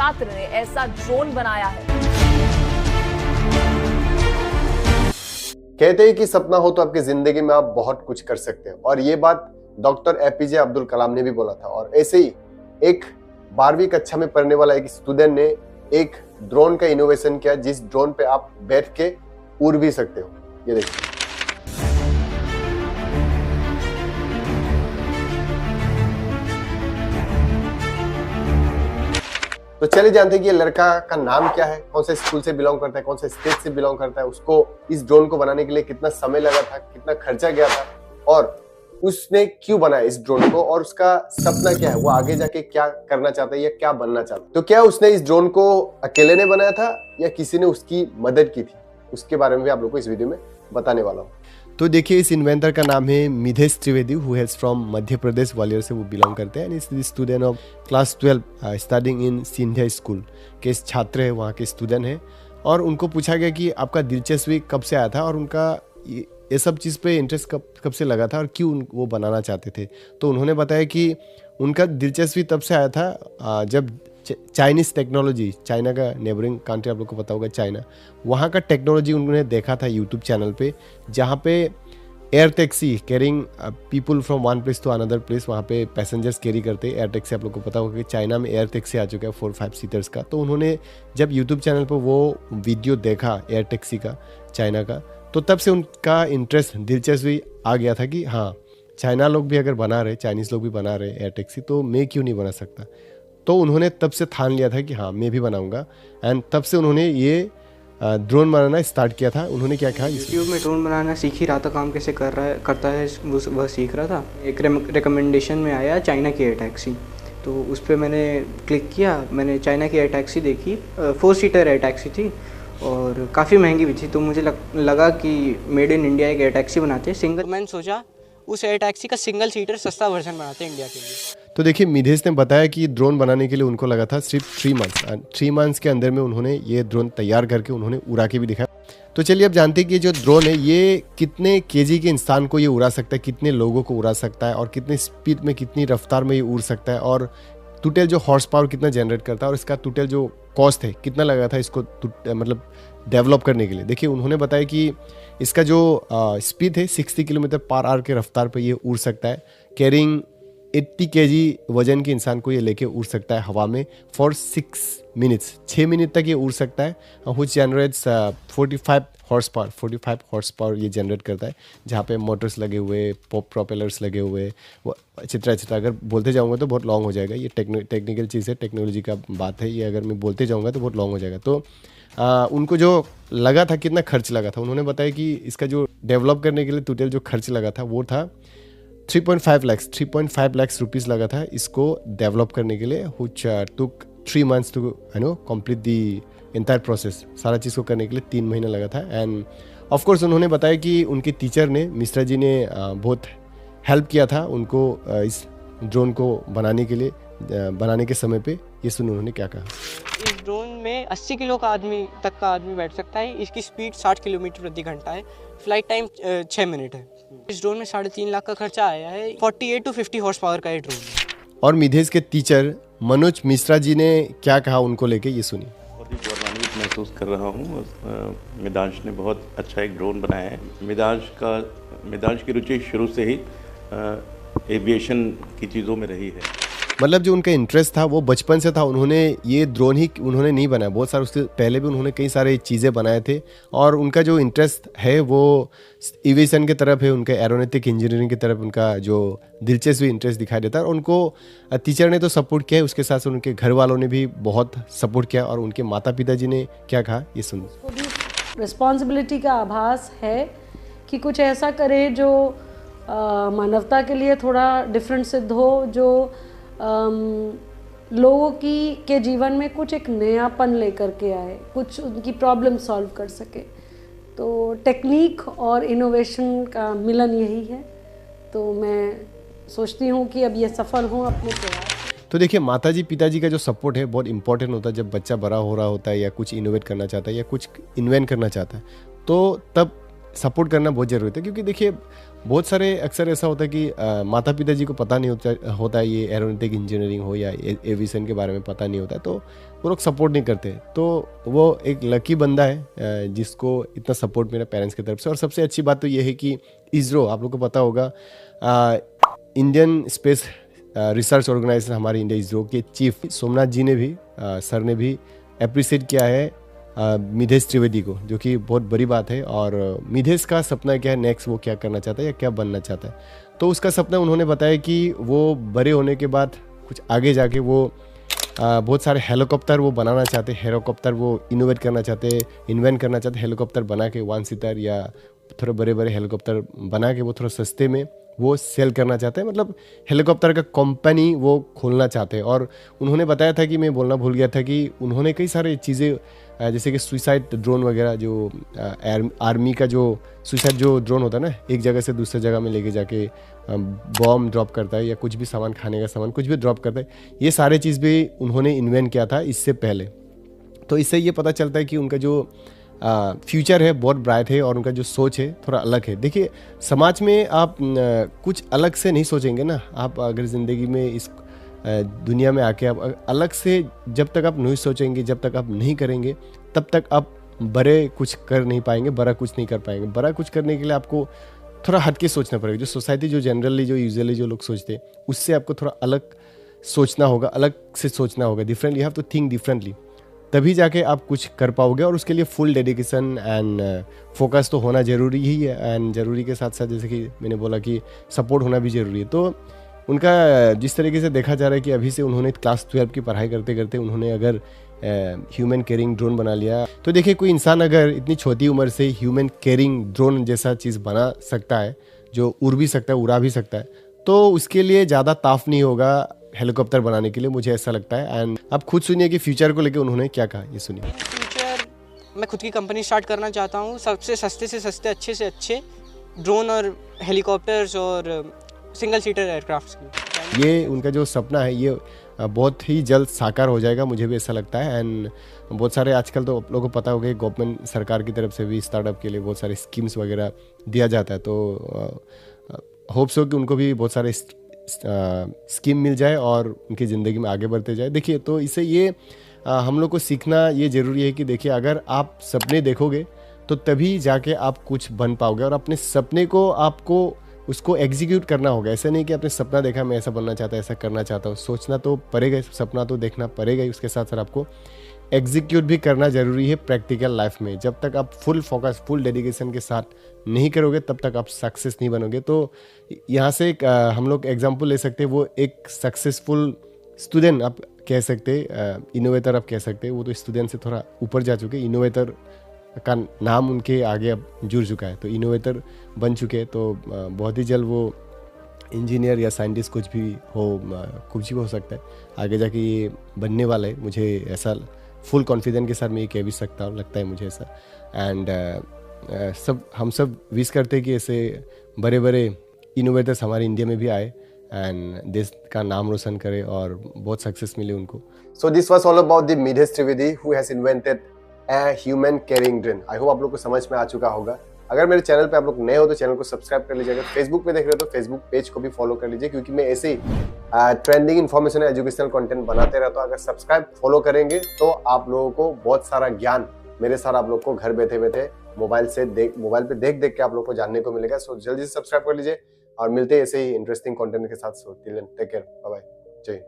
छात्र ने ऐसा ड्रोन बनाया है। कहते हैं कि सपना हो तो आपकी जिंदगी में आप बहुत कुछ कर सकते हैं, और ये बात डॉक्टर एपीजे अब्दुल कलाम ने भी बोला था। और ऐसे ही एक 12वीं कक्षा में पढ़ने वाला एक स्टूडेंट ने एक ड्रोन का इनोवेशन किया, जिस ड्रोन पे आप बैठ के उड़ भी सकते हो। ये देखिए। तो चलिए जानते हैं कि ये लड़का का नाम क्या है, कौन से स्कूल से बिलोंग करता है, कौन से स्टेट से बिलोंग करता है, उसको इस ड्रोन को बनाने के लिए कितना समय लगा था, कितना खर्चा गया था, और उसने क्यों बनाया इस ड्रोन को, और उसका सपना क्या है, वो आगे जाके क्या करना चाहता है या क्या बनना चाहता है। तो क्या उसने इस ड्रोन को अकेले ने बनाया था या किसी ने उसकी मदद की थी, उसके बारे में भी आप लोग को इस वीडियो में बताने वाला हूँ। तो देखिए, इस इन्वेंटर का नाम है मिधेश Trivedi, who has from Madhya Pradesh, Gwalior से वो बिलोंग करते हैं। एंड इस student of class 12 studying in Scindia school के छात्र है, वहाँ के स्टूडेंट है। और उनको पूछा गया कि आपका दिलचस्पी कब से आया था और उनका ये सब चीज़ पे इंटरेस्ट कब से लगा था और क्यों वो बनाना चाहते थे। तो उन्होंने बताया कि उनका दिलचस्पी तब से आया था जब चाइनीज़ टेक्नोलॉजी, चाइना का नेबरिंग कंट्री आप लोग को पता होगा चाइना, वहाँ का टेक्नोलॉजी उन्होंने देखा था यूट्यूब चैनल पे, जहाँ पे air taxi carrying people from one place to another place, वहाँ पे पैसेंजर्स कैरी करते हैं। एयर टैक्सी आप लोग को पता होगा कि चाइना में एयर टैक्सी आ चुका है 4-5 सीटर्स का। तो उन्होंने जब यूट्यूब चैनल पर वो वीडियो देखा एयर टैक्सी का चाइना का, तो तब से उनका इंटरेस्ट, दिलचस्पी आ गया था कि हाँ, चाइना लोग भी अगर बना रहे, चाइनीज़ लोग भी बना रहे एयर टैक्सी, तो मैं क्यों नहीं बना सकता। तो उन्होंने तब से ठान लिया था कि हाँ, मैं भी बनाऊंगा। एंड तब से उन्होंने ये ड्रोन बनाना स्टार्ट किया था। उन्होंने क्या कहा, यूट्यूब में ड्रोन बनाना सीख ही रहा था, काम कैसे करता है वह सीख रहा था। एक रिकमेंडेशन में आया चाइना की एयर टैक्सी, तो उस पर मैंने क्लिक किया। मैंने चाइना की एयर टैक्सी देखी, 4 सीटर एयर टैक्सी थी और काफ़ी महंगी भी थी। तो मुझे लगा कि मेड इन इंडिया एक एयर टैक्सी बनाते हैं सिंगल। मैंने सोचा उस एयर टैक्सी का सिंगल सीटर सस्ता वर्जन बनाते हैं इंडिया के लिए। तो देखिए, मिधेश ने बताया कि ड्रोन बनाने के लिए उनको लगा था सिर्फ 3 मंथ्स। 3 मंथ्स के अंदर में उन्होंने ये ड्रोन तैयार करके उन्होंने उड़ा के भी दिखाया। तो चलिए अब जानते हैं कि जो ड्रोन है ये कितने केजी के इंसान को ये उड़ा सकता है, कितने लोगों को उड़ा सकता है, और कितनी स्पीड में, कितनी रफ्तार में ये उड़ सकता है, और टोटल जो हॉर्स पावर कितना जनरेट करता है, और इसका टोटल जो कॉस्ट है कितना लगा था इसको मतलब डेवलप करने के लिए। देखिए, उन्होंने बताया कि इसका जो स्पीड है 60 किलोमीटर पर आवर के रफ्तार पर ये उड़ सकता है। कैरिंग 80 केजी वजन के इंसान को ये लेके उड़ सकता है हवा में फॉर 6 मिनट्स, 6 मिनट तक ये उड़ सकता है। व्हिच जनरेट्स 45 हॉर्स पावर ये जनरेट करता है, जहाँ पे मोटर्स लगे हुए, प्रोपेलर्स लगे हुए, एक्सेट्रा एक्सेट्रा। अगर बोलते जाऊँगा तो बहुत लॉन्ग हो जाएगा। ये टेक्निकल चीज़ है, टेक्नोलॉजी का बात है ये। अगर मैं बोलते जाऊँगा तो बहुत लॉन्ग हो जाएगा। तो उनको जो लगा था, कितना खर्च लगा था, उन्होंने बताया कि इसका जो डेवलप करने के लिए टोटल जो खर्च लगा था वो था 3.5 लाख रुपीज़ लगा था इसको डेवलप करने के लिए। Which took 3 months to complete the entire process. सारा चीज़ को करने के लिए 3 महीना लगा था। एंड ऑफ कोर्स उन्होंने बताया कि उनके टीचर ने, मिश्रा जी ने बहुत हेल्प किया था उनको इस ड्रोन को बनाने के लिए, बनाने के समय पे। ये सुनो उन्होंने क्या कहा। इस ड्रोन में 80 किलो का आदमी बैठ सकता है। इसकी स्पीड 60 किलोमीटर प्रति घंटा है। फ्लाइट टाइम 6 मिनट है। इस ड्रोन में 3.5 लाख का खर्चा आया है। 48 to 50 हॉर्स पावर का ये ड्रोन है। और मिधेश के टीचर मनोज मिश्रा जी ने क्या कहा उनको लेके, ये सुनिए। बहुत ही गौरवान्वित महसूस कर रहा हूँ। मिधांश ने बहुत अच्छा एक ड्रोन बनाया है। मिधांश की रुचि शुरू से ही एविएशन की चीज़ों में रही है। मतलब जो उनका इंटरेस्ट था वो बचपन से था। उन्होंने ये ड्रोन ही उन्होंने नहीं बनाया, बहुत सारे उससे पहले भी उन्होंने कई सारे चीज़ें बनाए थे। और उनका जो इंटरेस्ट है वो एविएशन की तरफ है, उनका एरोनॉटिक इंजीनियरिंग की तरफ उनका जो दिलचस्पी इंटरेस्ट दिखाई देता है। और उनको टीचर ने तो सपोर्ट किया है, उसके साथ साथ उनके घर वालों ने भी बहुत सपोर्ट किया। और उनके माता पिता जी ने क्या कहा, ये सुन। रिस्पॉन्सिबिलिटी का आभास है कि कुछ ऐसा करे जो मानवता के लिए थोड़ा डिफरेंट सिद्ध हो, जो लोगों के जीवन में कुछ एक नयापन लेकर के आए, कुछ उनकी प्रॉब्लम सॉल्व कर सके। तो टेक्निक और इनोवेशन का मिलन यही है। तो मैं सोचती हूँ कि अब ये सफल हों अपने प्रयास। तो देखिए, माताजी पिताजी का जो सपोर्ट है बहुत इंपॉर्टेंट होता है। जब बच्चा बड़ा हो रहा होता है या कुछ इनोवेट करना चाहता है या कुछ इन्वेंट करना चाहता है, तो तब सपोर्ट करना बहुत ज़रूरी है। क्योंकि देखिए, बहुत सारे अक्सर ऐसा होता है कि माता पिता जी को पता नहीं होता है ये एरोनॉटिक इंजीनियरिंग हो या एविएशन के बारे में पता नहीं होता है, तो वो लोग सपोर्ट नहीं करते। तो वो एक लकी बंदा है जिसको इतना सपोर्ट मेरे पेरेंट्स की तरफ से। और सबसे अच्छी बात तो ये है कि इसरो, आप लोग को पता होगा, इंडियन स्पेस रिसर्च ऑर्गेनाइजेशन, हमारे इंडिया इसरो के चीफ सोमनाथ जी ने भी सर ने भी अप्रिशिएट किया है मिधेश त्रिवेदी को, जो कि बहुत बड़ी बात है। और मिधेश का सपना क्या है नेक्स्ट, वो क्या करना चाहता है या क्या बनना चाहता है, तो उसका सपना उन्होंने बताया कि वो बड़े होने के बाद कुछ आगे जाके वो बहुत सारे हेलीकॉप्टर वो बनाना चाहते, हेलीकॉप्टर वो इनोवेट करना चाहते, इन्वेंट करना चाहते, हेलीकॉप्टर बना के 1 सीटर या थोड़े बड़े बड़े हेलीकॉप्टर बना के वो थोड़ा सस्ते में वो सेल करना चाहते हैं, मतलब हेलीकॉप्टर का कंपनी वो खोलना चाहते हैं। और उन्होंने बताया था कि मैं बोलना भूल गया था कि उन्होंने कई सारे चीज़ें जैसे कि सुसाइड ड्रोन वगैरह, जो आर्मी का जो सुसाइड जो ड्रोन होता है ना, एक जगह से दूसरे जगह में लेके जाके बॉम्ब ड्रॉप करता है या कुछ भी सामान, खाने का सामान कुछ भी ड्रॉप करता है, ये सारे चीज़ भी उन्होंने इन्वेंट किया था इससे पहले। तो इससे ये पता चलता है कि उनका जो फ्यूचर है बहुत ब्राइट है और उनका जो सोच है थोड़ा अलग है। देखिए, समाज में आप कुछ अलग से नहीं सोचेंगे ना, आप अगर ज़िंदगी में इस दुनिया में आके आप अलग से जब तक आप नहीं सोचेंगे, जब तक आप नहीं करेंगे, तब तक आप बड़े कुछ कर नहीं पाएंगे, बड़ा कुछ नहीं कर पाएंगे। बड़ा कुछ करने के लिए आपको थोड़ा हट के सोचना पड़ेगा। जो सोसाइटी जो जनरली जो यूजुअली जो लोग सोचते हैं उससे आपको थोड़ा अलग सोचना होगा, अलग से सोचना होगा, differently, you have to think differently, तभी जाके आप कुछ कर पाओगे। और उसके लिए फुल डेडिकेशन एंड फोकस तो होना ज़रूरी ही है। एंड ज़रूरी के साथ साथ जैसे कि मैंने बोला कि सपोर्ट होना भी ज़रूरी है। तो उनका जिस तरीके से देखा जा रहा है कि अभी से उन्होंने क्लास 12 की पढ़ाई करते करते उन्होंने अगर ह्यूमन केयरिंग ड्रोन बना लिया, तो देखिए कोई इंसान अगर इतनी छोटी उम्र से ह्यूमन केयरिंग ड्रोन जैसा चीज़ बना सकता है, जो उड़ भी सकता है, उड़ा भी सकता है, तो उसके लिए ज़्यादा ताफ नहीं होगा हेलीकॉप्टर बनाने के लिए, मुझे ऐसा लगता है। एंड आप खुद सुनिए कि फ्यूचर को लेकर उन्होंने क्या कहा, ये सुनिए। फ्यूचर मैं खुद की कंपनी स्टार्ट करना चाहता हूँ, सबसे सस्ते से सस्ते, अच्छे से अच्छे ड्रोन और हेलीकॉप्टर्स और सिंगल सीटर एयरक्राफ्ट्स की। ये उनका जो सपना है ये बहुत ही जल्द साकार हो जाएगा, मुझे भी ऐसा लगता है। एंड बहुत सारे आजकल तो आप लोगों को पता होगा गवर्नमेंट सरकार की तरफ से भी स्टार्टअप के लिए बहुत सारे स्कीम्स वगैरह दिया जाता है, तो होप्स हो कि उनको भी बहुत सारे स्कीम मिल जाए और उनकी ज़िंदगी में आगे बढ़ते जाए। देखिए, तो इससे ये हम लोग को सीखना ये ज़रूरी है कि देखिए, अगर आप सपने देखोगे तो तभी जाके आप कुछ बन पाओगे। और अपने सपने को आपको उसको एग्जीक्यूट करना होगा। ऐसा नहीं कि आपने सपना देखा मैं ऐसा बनना चाहता, ऐसा करना चाहता हूँ, सोचना तो पड़ेगा, सपना तो देखना पड़ेगा ही, उसके साथ साथ आपको एग्जीक्यूट भी करना ज़रूरी है प्रैक्टिकल लाइफ में। जब तक आप फुल फोकस, फुल डेडिकेशन के साथ नहीं करोगे तब तक आप सक्सेस नहीं बनोगे। तो यहाँ से एक हम लोग एग्जांपल ले सकते हैं, वो एक सक्सेसफुल स्टूडेंट आप कह सकते, इनोवेटर आप कह सकते, वो तो स्टूडेंट से थोड़ा ऊपर जा चुके, इनोवेटर का नाम उनके आगे अब जुड़ चुका है, तो इनोवेटर बन चुके। तो बहुत ही जल्द वो इंजीनियर या साइंटिस्ट कुछ भी हो सकता है आगे जाके, ये बनने वाला है। मुझे ऐसा फुल कॉन्फिडेंस के साथ मैं ये कह भी सकता हूँ, लगता है मुझे ऐसा। एंड हम सब विश करते हैं कि ऐसे बड़े बड़े इनोवेटर्स हमारे इंडिया में भी आए एंड देश का नाम रोशन करे और बहुत सक्सेस मिले उनको। So this was all about the Midhesh Trivedi who has invented human carrying drone. I hope आप लोग को समझ में आ चुका होगा। अगर मेरे चैनल पे आप लोग नए हो तो चैनल को सब्सक्राइब कर लीजिएगा। फेसबुक पे देख रहे हो तो फेसबुक पेज को भी फॉलो कर लीजिए, क्योंकि मैं ऐसे ही ट्रेंडिंग इन्फॉर्मेशन एजुकेशनल कंटेंट बनाते रहता हूँ। अगर सब्सक्राइब फॉलो करेंगे तो आप लोगों को बहुत सारा ज्ञान मेरे साथ आप लोग को घर बैठे बैठे मोबाइल पे देख देख के आप लोग को जानने को मिलेगा। सो जल्दी से सब्सक्राइब कर लीजिए और मिलते हैं ऐसे ही इंटरेस्टिंग कंटेंट के साथ। So till then take care, bye bye, Jai Hind.